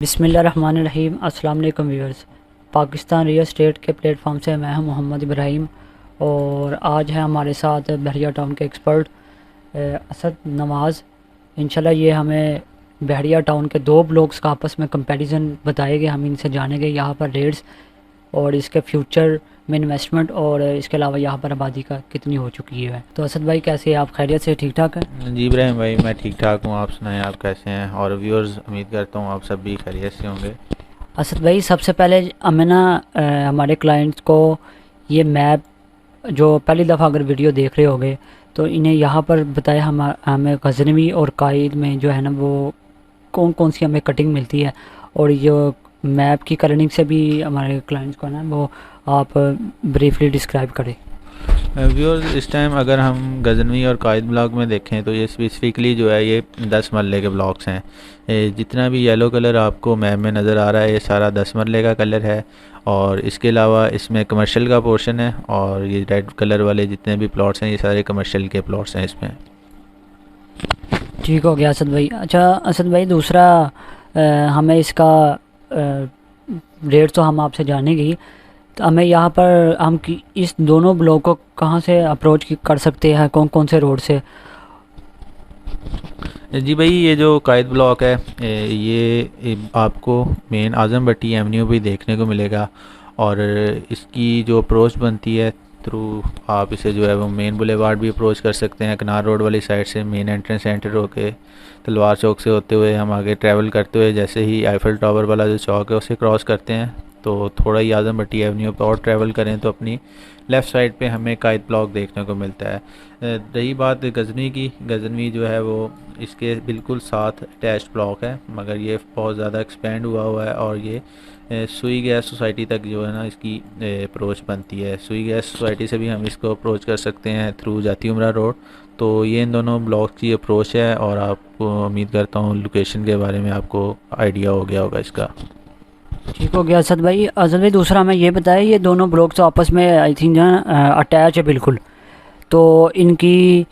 बिस्मिल्लाहिर्रहमानिर्रहीम। अस्सलाम वालेकुम व्यूअर्स। पाकिस्तान रियल एस्टेट के प्लेटफॉर्म से मैं हूं मोहम्मद इब्राहिम और आज है हमारे साथ बहरिया टाउन के एक्सपर्ट असद नवाज़। इंशाल्लाह ये हमें बहरिया टाउन के दो ब्लॉक्स का आपस में कंपैरिजन बताएंगे, हम इनसे जानेंगे यहाँ पर रेट्स और इसके फ्यूचर में इन्वेस्टमेंट और इसके अलावा यहाँ पर आबादी का कितनी हो चुकी है। तो असद भाई कैसे हैं आप? खैरियत से? ठीक ठाक है जी इब्राहिम भाई, मैं ठीक ठाक हूँ। आप सुनाएं, आप कैसे हैं? और व्यूअर्स, उम्मीद करता हूँ आप सब भी खैरियत से होंगे। असद भाई सबसे पहले हमें ना हमारे क्लाइंट्स को ये मैप जो पहली दफ़ा अगर वीडियो देख रहे होंगे तो इन्हें यहाँ पर बताया हमें गजनवी और कायद में जो है ना वो कौन कौन सी हमें कटिंग मिलती है और ये मैप की कलरिंग से भी हमारे क्लाइंट्स को ना वो आप ब्रीफली डिस्क्राइब करें। व्यूअर्स, इस टाइम अगर हम गजनवी और कायद ब्लॉक में देखें तो ये स्पेसिफिकली जो है ये 10 मरले के ब्लॉक्स हैं। जितना भी येलो कलर आपको मैप में नज़र आ रहा है ये सारा 10 मरले का कलर है। और इसके अलावा इसमें कमर्शियल का पोर्शन है और ये रेड कलर वाले जितने भी प्लॉट्स हैं ये सारे कमर्शियल के प्लॉट्स हैं इसमें। ठीक हो गया असद भाई। अच्छा असद भाई, दूसरा हमें इसका रेट तो हम आपसे जानेंगे ही, तो हमें यहाँ पर इस दोनों ब्लॉक को कहाँ से अप्रोच कर सकते हैं, कौन कौन से रोड से? जी भाई, ये जो कायद ब्लॉक है ये आपको मेन आज़म भट्टी एवेन्यू भी देखने को मिलेगा। और इसकी जो अप्रोच बनती है थ्रू, आप इसे जो है वो मेन बुलेवार्ड भी अप्रोच कर सकते हैं। कनार रोड वाली साइड से मेन एंट्रेंस एंटर होके तलवार चौक से होते हुए हम आगे ट्रैवल करते हुए जैसे ही आईफल टावर वाला जो चौक है उसे क्रॉस करते हैं तो थोड़ा ही आज़म भट्टी एवेन्यू पर और ट्रैवल करें तो अपनी लेफ़्ट साइड पे हमें कायद ब्लॉक देखने को मिलता है। रही बात गजनी की, गजनी जो है वो इसके बिल्कुल साथ अटैच्ड ब्लॉक है, मगर ये बहुत ज़्यादा एक्सपेंड हुआ है और ये सुई गैस सोसाइटी तक जो है ना इसकी अप्रोच बनती है। सुई गैस सोसाइटी से भी हम इसको अप्रोच कर सकते हैं थ्रू जाती उमरा रोड। तो ये इन दोनों ब्लॉक की अप्रोच है और आपको उम्मीद करता हूँ लोकेशन के बारे में आपको आइडिया हो गया होगा इसका। ठीक हो गया असद भाई। असद भाई दूसरा हमें ये बताया, ये दोनों ब्लॉक तो आपस में आई थिंक जो है अटैच है बिल्कुल, तो इनकी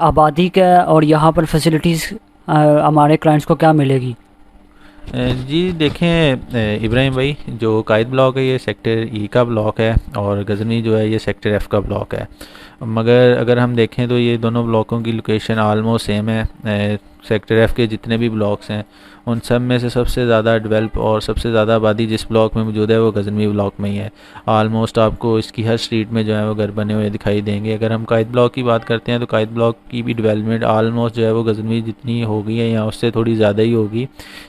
आबादी क्या और यहाँ पर फैसिलिटीज़ हमारे क्लाइंट्स को क्या मिलेगी? जी देखें इब्राहिम भाई, जो कायद ब्लॉक है ये सेक्टर ई का ब्लॉक है और गजनी जो है ये सेक्टर एफ़ का ब्लॉक है। मगर अगर हम देखें तो ये दोनों ब्लॉकों की लोकेशन आलमोस्ट सेम है। सेक्टर एफ़ के जितने भी ब्लॉक्स हैं उन सब में से सबसे ज़्यादा डेवलप और सबसे ज़्यादा आबादी जिस ब्लॉक में मौजूद है वो गजनवी ब्लॉक में ही है। आलमोस्ट आपको इसकी हर स्ट्रीट में जो है वो घर बने हुए दिखाई देंगे। अगर हम कायद ब्लॉक की बात करते हैं तो कायद ब्लॉक की भी डेवलपमेंट आलमोस्ट जो है वो गजनवी जितनी हो गई है या उससे थोड़ी ज़्यादा ही होगी।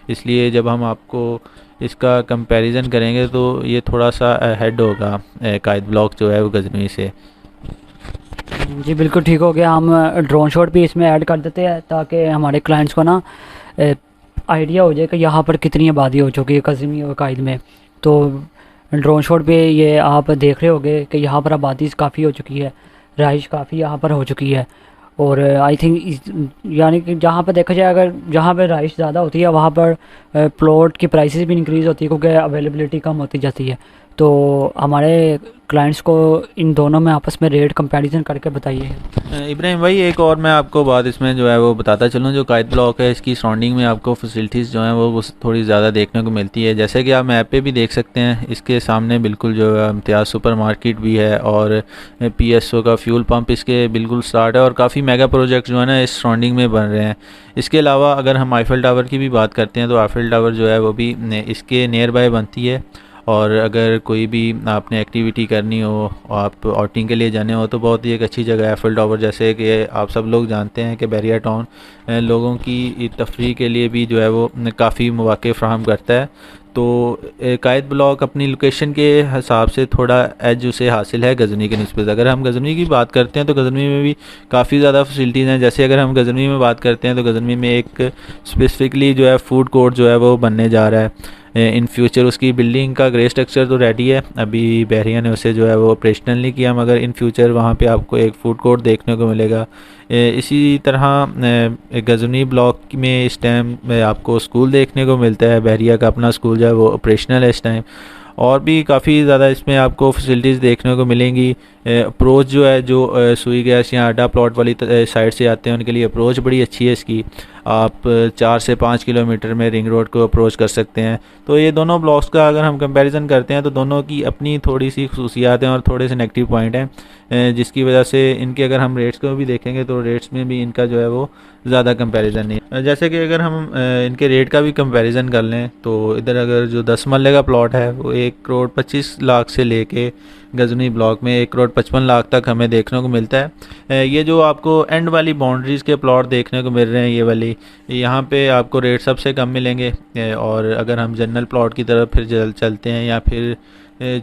इसलिए जब हम आपको इसका कंपैरिजन करेंगे तो ये थोड़ा सा हेड होगा कायद ब्लॉक जो है वो गजनवी से। जी बिल्कुल ठीक हो गया। हम ड्रोन शॉट भी इसमें ऐड कर देते हैं ताकि हमारे क्लाइंट्स को ना आइडिया हो जाए कि यहाँ पर कितनी आबादी हो चुकी है कज़नी और कायद में। तो ड्रोन शॉट पे ये आप देख रहे होंगे कि यहाँ पर आबादी काफ़ी हो चुकी है, रहाइश काफ़ी यहाँ पर हो चुकी है। और आई थिंक यानी कि जहाँ पर देखा जाए अगर जहाँ पर रहाइश ज़्यादा होती है वहाँ पर प्लॉट की प्राइसेस भी इंक्रीज़ होती है क्योंकि अवेलेबिलिटी कम होती जाती है। तो हमारे क्लाइंट्स को इन दोनों में आपस में रेट कंपैरिजन करके बताइए। इब्राहिम भाई, एक और मैं आपको बात इसमें जो है वो बताता चलूँ। जो कायद ब्लॉक है इसकी सराउंडिंग में आपको फैसिलिटीज़ जो हैं वो थोड़ी ज़्यादा देखने को मिलती है। जैसे कि आप मैप पे भी देख सकते हैं, इसके सामने बिल्कुल जो है इम्तियाज़ सुपर मार्केट भी है और PSO का फ्यूल पंप इसके बिल्कुल स्टार्ट है और काफ़ी मेगा प्रोजेक्ट जो है ना इस सराउंडिंग में बन रहे हैं। इसके अलावा अगर हम आईफल टावर की भी बात करते हैं तो आईफल टावर जो है वो भी इसके नियर बाय बनती है। और अगर कोई भी आपने एक्टिविटी करनी हो, आप आउटिंग के लिए जाने हो तो बहुत ही एक अच्छी जगह है एफिल टावर। जैसे कि आप सब लोग जानते हैं कि बहरिया टाउन लोगों की तफरीह के लिए भी जो है वो काफ़ी मौक़े फ़राहम करता है। तो कायद ब्लॉक अपनी लोकेशन के हिसाब से थोड़ा एज उसे हासिल है गजनी के निस्बत। अगर हम गजनी की बात करते हैं तो गजनी में भी काफ़ी ज़्यादा फैसिलिटीज़ हैं। जैसे अगर हम गजनी में बात करते हैं तो गजनी में एक स्पेसिफिकली जो है फूड कोर्ट जो है वो बनने जा रहा है इन फ्यूचर। उसकी बिल्डिंग का ग्रे स्ट्रक्चर तो रेडी है, अभी बहरिया ने उसे जो है वो ऑपरेशनल नहीं किया, मगर इन फ्यूचर वहाँ पे आपको एक फूड कोर्ट देखने को मिलेगा। इसी तरह गजनी ब्लॉक में इस टाइम आपको स्कूल देखने को मिलता है। बहरिया का अपना स्कूल जो है वो ऑपरेशनल है इस टाइम। और भी काफ़ी ज़्यादा इसमें आपको फैसिलिटीज़ देखने को मिलेंगी। अप्रोच जो है जो सुई गैस या आडा प्लॉट वाली साइड से आते हैं उनके लिए अप्रोच बड़ी अच्छी है इसकी। आप 4 से 5 किलोमीटर में रिंग रोड को अप्रोच कर सकते हैं। तो ये दोनों ब्लॉक्स का अगर हम कंपैरिजन करते हैं तो दोनों की अपनी थोड़ी सी खसूसियात हैं और थोड़े से नेगेटिव पॉइंट हैं, जिसकी वजह से इनके अगर हम रेट्स को भी देखेंगे तो रेट्स में भी इनका जो है वो ज़्यादा कंपैरिजन नहीं है। जैसे कि अगर हम इनके रेट का भी कंपैरिजन कर लें तो इधर अगर जो 10 मरले का प्लॉट है वो 1,25,00,000 से लेके गजनी ब्लॉक में 1,55,00,000 तक हमें देखने को मिलता है। ये जो आपको एंड वाली बाउंड्रीज़ के प्लॉट देखने को मिल रहे हैं ये वाली, यहाँ पे आपको रेट सबसे कम मिलेंगे। और अगर हम जनरल प्लॉट की तरफ फिर चलते हैं या फिर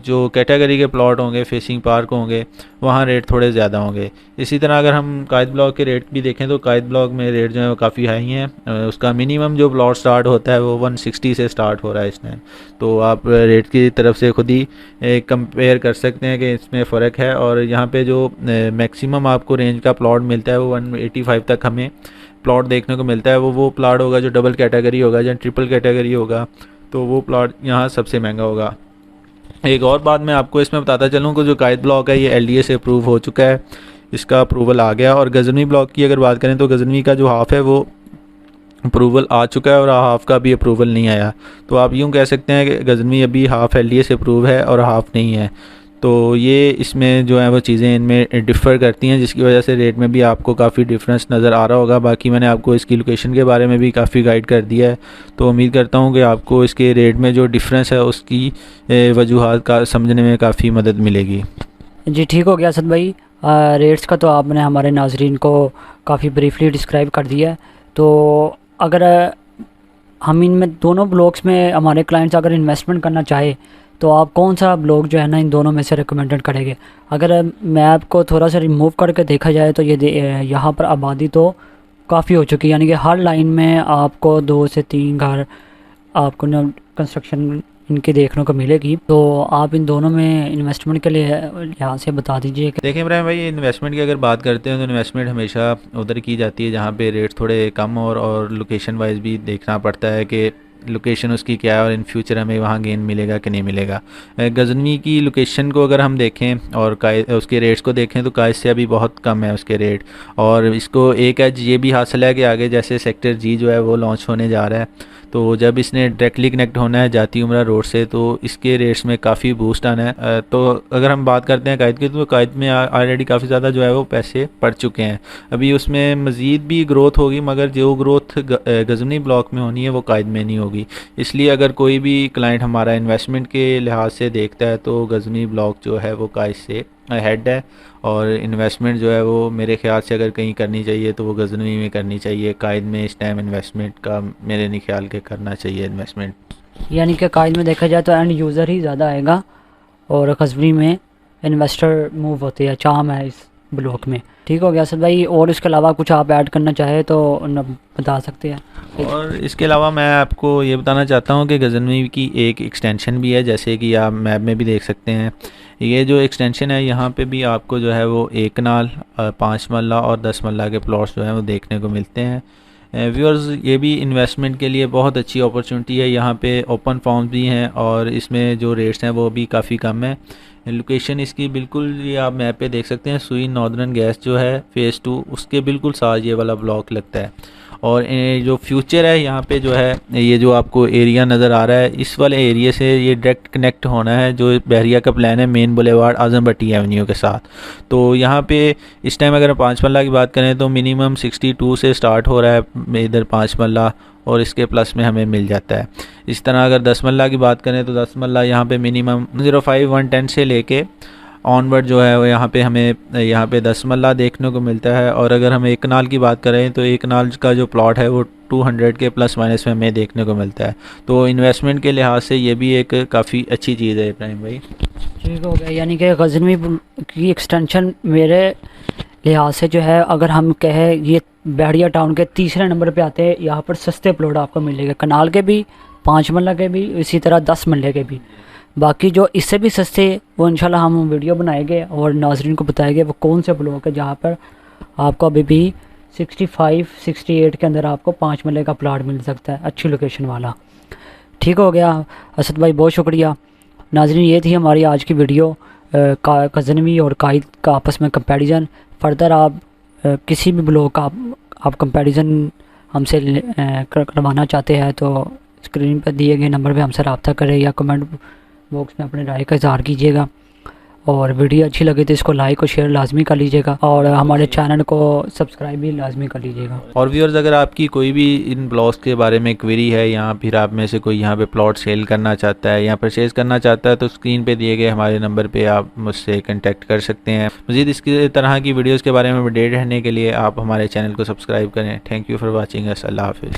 जो कैटेगरी के प्लॉट होंगे फेसिंग पार्क होंगे वहाँ रेट थोड़े ज़्यादा होंगे। इसी तरह अगर हम कायद ब्लॉक के रेट भी देखें तो कायद ब्लॉक में रेट जो है वो काफ़ी हाई हैं। उसका मिनिमम जो प्लॉट स्टार्ट होता है वो 160 से स्टार्ट हो रहा है इसमें। तो आप रेट की तरफ से खुद ही कंपेयर कर सकते हैं कि इसमें फ़र्क है। और यहाँ पे जो मैक्सिमम आपको रेंज का प्लॉट मिलता है वो 185 तक हमें प्लॉट देखने को मिलता है। वो प्लॉट होगा जो डबल कैटेगरी होगा या ट्रिपल कैटेगरी होगा, तो वो प्लॉट यहाँ सबसे महंगा होगा। एक और बात मैं आपको इसमें बताता चलूँ कि जो कायद ब्लॉक है ये एलडीए से अप्रूव हो चुका है, इसका अप्रूवल आ गया। और गजनवी ब्लॉक की अगर बात करें तो गजनवी का जो हाफ़ है वो अप्रूवल आ चुका है और हाफ़ का भी अप्रूवल नहीं आया। तो आप यूँ कह सकते हैं कि गजनवी अभी हाफ़ एलडीए से अप्रूव है और हाफ़ नहीं है। तो ये इसमें जो है वो चीज़ें इनमें डिफ़र करती हैं, जिसकी वजह से रेट में भी आपको काफ़ी डिफरेंस नज़र आ रहा होगा। बाकी मैंने आपको इसकी लोकेशन के बारे में भी काफ़ी गाइड कर दिया है, तो उम्मीद करता हूँ कि आपको इसके रेट में जो डिफरेंस है उसकी वजूहात का समझने में काफ़ी मदद मिलेगी। जी ठीक हो गया असद भाई। रेट्स का तो आपने हमारे नाजरीन को काफ़ी ब्रीफली डिस्क्राइब कर दिया है। तो अगर हम इनमें दोनों ब्लॉक्स में हमारे क्लाइंट्स अगर इन्वेस्टमेंट करना चाहे तो आप कौन सा ब्लॉक जो है ना इन दोनों में से रिकमेंडेड करेंगे? अगर मैप को थोड़ा सा रिमूव करके देखा जाए तो यहाँ पर आबादी तो काफ़ी हो चुकी है, यानी कि हर लाइन में आपको 2 से 3 घर आपको ना कंस्ट्रक्शन इनकी देखने को मिलेगी। तो आप इन दोनों में इन्वेस्टमेंट के लिए यहाँ से बता दीजिए कि देखिए इब्राहिम भाई, इन्वेस्टमेंट की अगर बात करते हैं तो इन्वेस्टमेंट हमेशा उधर की जाती है जहाँ पे रेट थोड़े कम हो, और लोकेशन वाइज भी देखना पड़ता है कि लोकेशन उसकी क्या है और इन फ्यूचर हमें वहाँ गेन मिलेगा कि नहीं मिलेगा। गजनी की लोकेशन को अगर हम देखें और उसके रेट्स को देखें तो कायद से अभी बहुत कम है उसके रेट। और इसको एक एज ये भी हासिल है कि आगे जैसे सेक्टर जी जो है वो लॉन्च होने जा रहा है, तो जब इसने डायरेक्टली कनेक्ट होना है जाती उमरा रोड से तो इसके रेट्स में काफ़ी बूस्ट आना है। तो अगर हम बात करते हैं कायद की तो कायद में ऑलरेडी काफ़ी ज़्यादा जो है वो पैसे पड़ चुके हैं। अभी उसमें मज़ीद भी ग्रोथ होगी, मगर जो ग्रोथ गजनी ब्लॉक में होनी है वो कायद में नहीं होगी। इसलिए अगर कोई भी क्लाइंट हमारा इन्वेस्टमेंट के लिहाज से देखता है तो गजनी ब्लॉक जो है वो कायद से हेड है। और इन्वेस्टमेंट जो है वो मेरे ख्याल से अगर कहीं करनी चाहिए तो वो गजनवी में करनी चाहिए। कायद में इस टाइम इन्वेस्टमेंट का मेरे नहीं ख्याल के करना चाहिए इन्वेस्टमेंट। यानी कि कायद में देखा जाए तो एंड यूज़र ही ज़्यादा आएगा और कस्बी में इन्वेस्टर मूव होते हैं, चाम है इस ब्लॉक में। ठीक हो गया असद भाई, और इसके अलावा कुछ आप ऐड करना चाहे तो बता सकते हैं। और इसके अलावा मैं आपको ये बताना चाहता हूँ कि गजनवी की एक एक्सटेंशन भी है, जैसे कि आप मैप में भी देख सकते हैं। ये जो एक्सटेंशन है यहाँ पे भी आपको जो है वो 1 कनाल 5 मरला और 10 मरला के प्लॉट्स जो हैं वो देखने को मिलते हैं। व्यूअर्स, ये भी इन्वेस्टमेंट के लिए बहुत अच्छी अपॉर्चुनिटी है। यहाँ पे ओपन फॉर्म्स भी हैं और इसमें जो रेट्स हैं वो भी काफ़ी कम है। लोकेशन इसकी बिल्कुल, ये आप मैप पे देख सकते हैं, सुई नॉर्दर्न गैस जो है फ़ेज़ 2 उसके बिल्कुल साथ ये वाला ब्लॉक लगता है। और जो फ्यूचर है यहाँ पे जो है ये जो आपको एरिया नज़र आ रहा है इस वाले एरिया से ये डायरेक्ट कनेक्ट होना है जो बहरिया का प्लान है मेन बुलेवार्ड आज़म भट्टी एवेन्यू के साथ। तो यहाँ पे इस टाइम अगर 5 मरला की बात करें तो मिनिमम 62 से स्टार्ट हो रहा है इधर 5 मरला, और इसके प्लस में हमें मिल जाता है। इस तरह अगर 10 मरला की बात करें तो 10 मरला यहाँ पे मिनिमम 05 110 से लेके ऑनवर्ड जो है वो यहाँ पे हमें यहाँ पे 10 मरला देखने को मिलता है। और अगर हम 1 कनाल की बात करें तो 1 कनाल का जो प्लॉट है वो 200 के प्लस माइनस में हमें देखने को मिलता है। तो इन्वेस्टमेंट के लिहाज से ये भी एक काफ़ी अच्छी चीज़ है इब्राहिम भाई। ठीक हो गया, यानी कि गजनवी की एक्सटेंशन मेरे लिहाज से जो है अगर हम कहें ये बहरिया टाउन के तीसरे नंबर पे आते हैं। यहाँ पर सस्ते प्लॉट आपको मिलेंगे, कनाल के भी, 5 मरला के भी, इसी तरह 10 मरले के भी। बाकी जो इससे भी सस्ते वो इंशाल्लाह हम वीडियो बनाएंगे और नाजरीन को बताएंगे वो कौन से ब्लॉक है जहाँ पर आपको अभी भी 65 68 के अंदर आपको 5 मरले का प्लाट मिल सकता है, अच्छी लोकेशन वाला। ठीक हो गया असद भाई, बहुत शुक्रिया। नाजरीन, ये थी हमारी आज की वीडियो गजनवी और कायद का आपस में कंपैरिजन। फर्दर आप किसी भी ब्लॉक का आप कंपैरिजन हमसे करवाना चाहते हैं तो स्क्रीन पर दिए गए नंबर पे हमसे रब्ता करें या कमेंट बॉक्स में अपने राय का इज़हार कीजिएगा। और वीडियो अच्छी लगे तो इसको लाइक और शेयर लाजमी कर लीजिएगा और हमारे चैनल को सब्सक्राइब भी लाजमी कर लीजिएगा। और व्यूअर्स, अगर आपकी कोई भी इन ब्लॉग्स के बारे में क्वेरी है या फिर आप में से कोई यहाँ पे प्लॉट सेल करना चाहता है या परचेज़ करना चाहता है तो स्क्रीन पे दिए गए हमारे नंबर पे आप मुझसे कांटेक्ट कर सकते हैं। मज़ीद इसकी तरह की वीडियोज़ के बारे में अपडेट रहने के लिए आप हमारे चैनल को सब्सक्राइब करें। Thank you for watching us. अल्लाह हाफिज़।